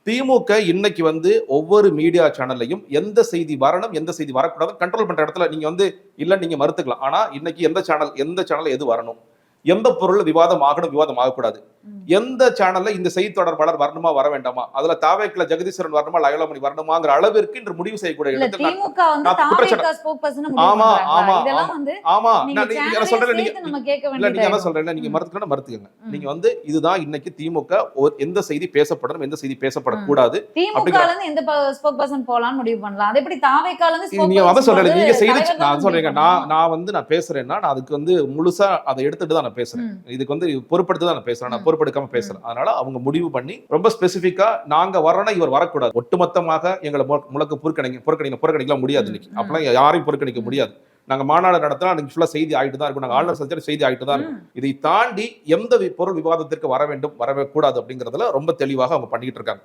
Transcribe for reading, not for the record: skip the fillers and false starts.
திமுக இன்னைக்கு ஒவ்வொரு மீடியா சேனல்லையும் எந்த செய்தி வரணும் எந்த செய்தி வரக்கூடாது கண்ட்ரோல் பண்ற இடத்துல நீங்க நீங்க மறுத்துக்கலாம். ஆனா இன்னைக்கு எந்த சேனல் எது வரணும், எந்த பொருள் விவாதம் ஆகணும் விவாதம் ஆகக்கூடாது, எந்த சேனல்ல இந்த செய்தி தொடர்பாளர் வரணுமா வர வேண்டாமா, அதுல தாவேக்குல ஜெகதீஸ்வரன் வரணுமா லயலாமணி வரணுமாங்கிற அளவிற்கு இன்று முடிவு செய்யக்கூடிய இடத்துல ஆமா ஆமா ஆமா நீங்க சொல்றேன் நீங்க மறுத்துக்கங்க. நீங்க இதுதான் இன்னைக்கு திமுக எந்த செய்தி பேசப்படணும் எந்த செய்தி பேசப்படக்கூடாது எந்த ஸ்போக் பர்சன் போலாம்னு முடிவு பண்ணலாம். அதே எப்படி தாவேக்கால இருந்து நீங்க அத சொல்றீங்க. நீங்க செய்தி நான் சொல்றேங்க. நான் பேசுறேன்னா நான் அதுக்கு முழுசா அதை எடுத்துட்டு தான் நான் பேசுறேன். இதுக்கு பொறுப்படுத்தி தான் நான் பேசுறேன். நான் பொறுப்பெடுக்காம பேசுறேன். அதனால அவங்க முடிவு பண்ணி ரொம்ப ஸ்பெசிபிக்கா நாங்க வரணும் இவர் வரக்கூடாது, ஒட்டுமொத்தமாக எங்களை முழக்க புறக்கணிக்கலாம் முடியாது. இன்னைக்கு அப்பெல்லாம் யாரையும் புறக்கணிக்க முடியாது. நாங்க மாநாடு நடத்தினா அன்னைக்கு ஃபுல்லா செய்தி ஆயிட்டு தான் இருக்கும். நாங்க ஆளுநர் சந்திச்சா செய்தி ஆயிட்டு தான் இருக்கும். இதை தாண்டி எந்த பொருள் விவாதத்திற்கு வர வேண்டும் வரவே கூடாது அப்படிங்கறதுல ரொம்ப தெளிவாக அவங்க பண்ணிட்டு இருக்காங்க.